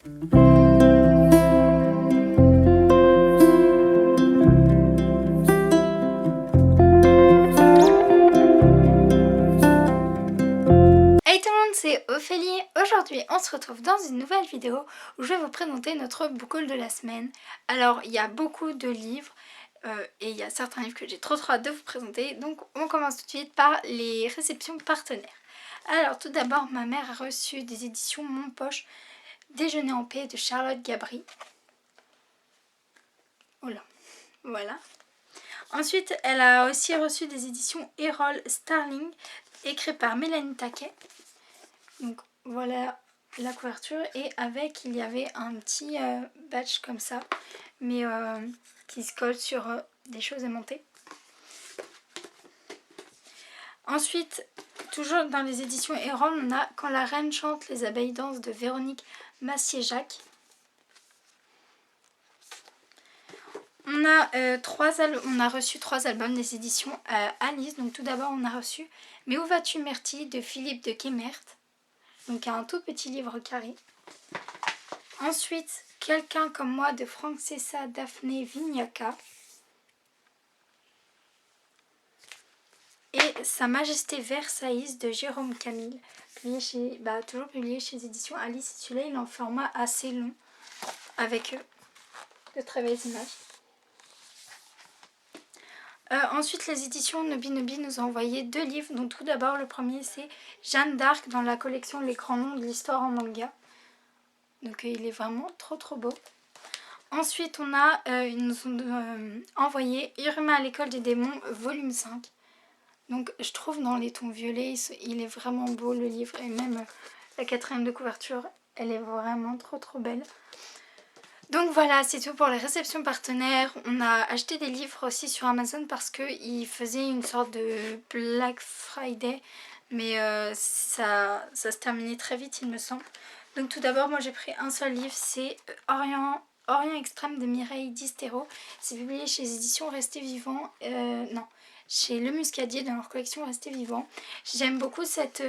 Hey tout le monde, c'est Ophélie. Aujourd'hui on se retrouve dans une nouvelle vidéo où je vais vous présenter notre book haul de la semaine. Alors il y a beaucoup de livres et il y a certains livres que j'ai trop hâte de vous présenter. Donc on commence tout de suite par les réceptions partenaires. Alors tout d'abord, ma mère a reçu des éditions Mon Poche Déjeuner en paix de Charlotte Gabri. Oula, voilà. Ensuite elle a aussi reçu des éditions Erol Starling écrites par Mélanie Taquet. Donc voilà la couverture, et avec il y avait un petit badge comme ça, mais qui se colle sur des choses aimantées. Ensuite, toujours dans les éditions Erol, on a Quand la reine chante, les abeilles dansent de Véronique Massier-Jacques. On a reçu 3 albums des éditions Alice. Donc tout d'abord on a reçu Mais où vas-tu Myrtille de Philippe de Kemert. Donc un tout petit livre carré. Ensuite, Quelqu'un comme moi de Francesca Daphné Vignacca. Et Sa Majesté Versailles de Jérôme Camille, toujours publié chez les éditions Alice. Celui-là il est en format assez long, avec de très belles images. Ensuite, les éditions Nobi Nobi nous ont envoyé 2 livres. Donc tout d'abord, le premier c'est Jeanne d'Arc dans la collection Les Grands Noms de l'histoire en manga. Donc il est vraiment trop beau. Ensuite ils nous ont envoyé Iruma à l'école des démons volume 5. Donc je trouve dans les tons violets il est vraiment beau le livre, et même la 4e de couverture elle est vraiment trop belle. Donc voilà, c'est tout pour les réceptions partenaires. On a acheté des livres aussi sur Amazon parce qu'ils faisaient une sorte de Black Friday, mais ça se terminait très vite il me semble. Donc tout d'abord moi j'ai pris un seul livre, c'est Orient Extrême de Mireille Distero. C'est publié chez les éditions Rester Vivant, chez Le Muscadier dans leur collection Rester Vivant. J'aime beaucoup cette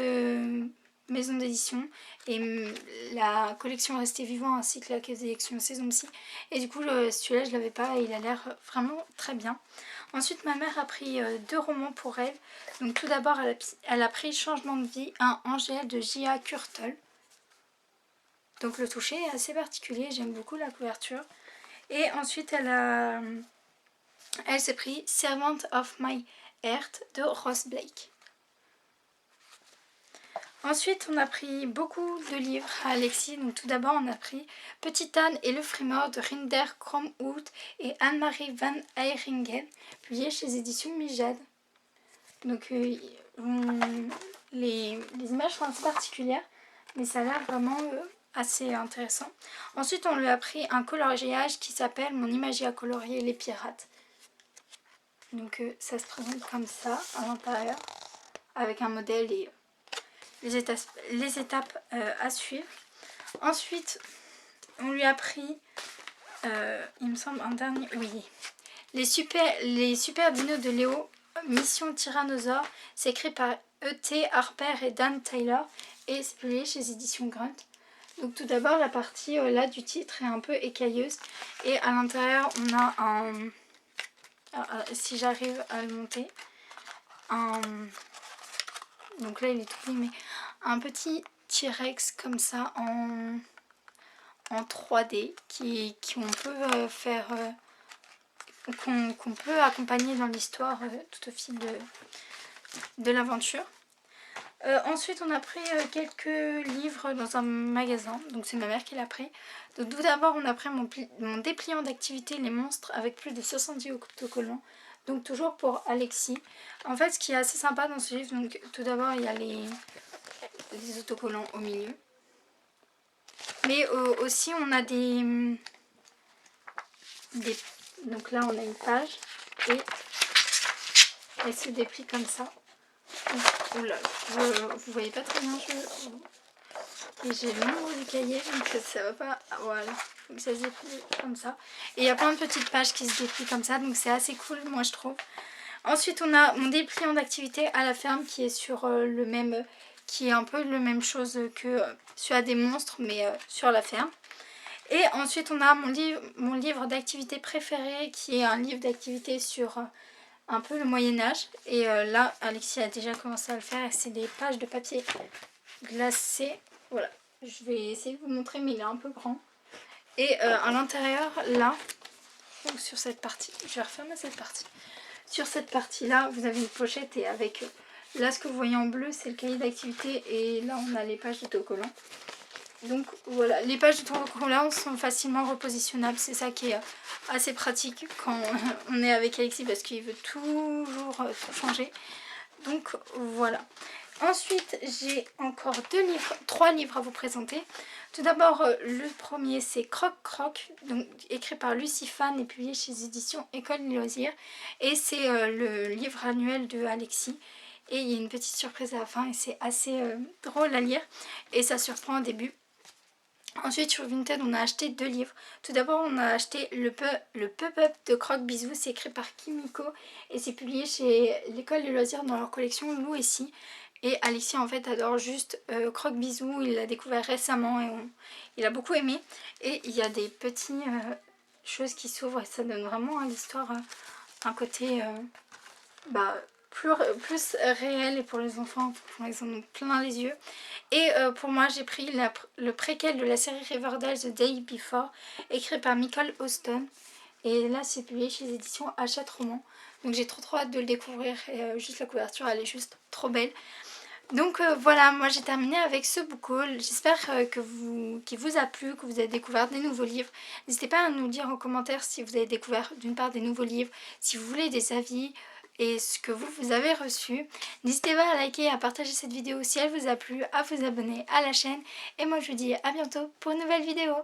maison d'édition et la collection Rester Vivant ainsi que la collection Saison Psy. Et du coup celui-là je l'avais pas et il a l'air vraiment très bien. Ensuite ma mère a pris 2 romans pour elle. Donc tout d'abord elle a pris Changement de vie, un Angèle de J.A. Curtel. Donc le toucher est assez particulier, j'aime beaucoup la couverture. Et ensuite elle s'est pris Servant of My Heart de Ross Blake. Ensuite on a pris beaucoup de livres à Alexis. Donc tout d'abord on a pris Petite Anne et le Frimeur de Rinder Kromhout et Anne-Marie van Eyringen, publié chez les éditions Mijade. Donc les images sont assez particulières, mais ça a l'air vraiment assez intéressant. Ensuite on lui a pris un coloriage qui s'appelle Mon imagier à colorier les pirates. Donc ça se présente comme ça à l'intérieur, avec un modèle et les étapes à suivre. Ensuite on lui a pris il me semble un dernier, oui, les super dinos de Léo, Mission Tyrannosaure. C'est écrit par E.T. Harper et Dan Taylor et c'est publié chez les éditions Grunt. Donc tout d'abord la partie là du titre est un peu écailleuse, et à l'intérieur on a un, si j'arrive à le monter, donc là il est tout mis, mais un petit T-Rex comme ça en 3D qu'on peut faire, qu'on peut accompagner dans l'histoire tout au fil de l'aventure. Ensuite on a pris quelques livres dans un magasin, donc c'est ma mère qui l'a pris. Donc tout d'abord on a pris mon dépliant d'activité Les Monstres avec plus de 70 autocollants, donc toujours pour Alexis. En fait ce qui est assez sympa dans ce livre, donc tout d'abord il y a les autocollants au milieu, mais aussi on a donc là on a une page et elle se déplie comme ça. Oula, vous voyez pas très bien, et j'ai le nombre du cahier donc ça va pas, voilà, faut que ça se déplie comme ça. Et il y a plein de petites pages qui se déplient comme ça, donc c'est assez cool moi je trouve. Ensuite on a mon dépliant d'activité à la ferme qui est sur le même, qui est un peu le même chose que celui des monstres mais sur la ferme. Et ensuite on a mon livre d'activité préféré, qui est un livre d'activité sur un peu le Moyen-Âge. Et là Alexis a déjà commencé à le faire, et c'est des pages de papier glacé. Voilà, je vais essayer de vous montrer, mais il est un peu grand. Et à l'intérieur, là, donc sur cette partie, je vais refermer cette partie. Sur cette partie-là, vous avez une pochette, et avec, là ce que vous voyez en bleu, c'est le cahier d'activité, et là on a les pages d'autocollants. Donc voilà, les pages d'autocollants sont facilement repositionnables, c'est ça qui est assez pratique quand on est avec Alexis, parce qu'il veut toujours tout changer. Donc voilà. Ensuite, j'ai encore 3 livres à vous présenter. Tout d'abord, le premier, c'est Croc Croc, donc écrit par Lucie Fan et publié chez les éditions École des Loisirs. Et c'est le livre annuel de Alexis. Et il y a une petite surprise à la fin, et c'est assez drôle à lire. Et ça surprend au début. Ensuite, sur Vinted, on a acheté 2 livres. Tout d'abord, on a acheté le Pop-up de Croque Bisous. C'est écrit par Kimiko et c'est publié chez l'École des Loisirs dans leur collection Lou et Si. Et Alexis, en fait, adore juste Croque Bisous. Il l'a découvert récemment et il a beaucoup aimé. Et il y a des petites choses qui s'ouvrent, et ça donne vraiment à l'histoire un côté plus réel, et pour les enfants, ils en ont plein les yeux. Et pour moi, j'ai pris le préquel de la série Riverdale, The Day Before, écrit par Michael Austin. Et là, c'est publié chez les éditions Hachette Roman. Donc j'ai trop hâte de le découvrir. Et juste la couverture, elle est juste trop belle. Donc voilà, moi j'ai terminé avec ce book haul. J'espère qu'il vous a plu, que vous avez découvert des nouveaux livres. N'hésitez pas à nous dire en commentaire si vous avez découvert d'une part des nouveaux livres, si vous voulez des avis et ce que vous avez reçu. N'hésitez pas à liker, à partager cette vidéo si elle vous a plu, à vous abonner à la chaîne. Et moi je vous dis à bientôt pour une nouvelle vidéo.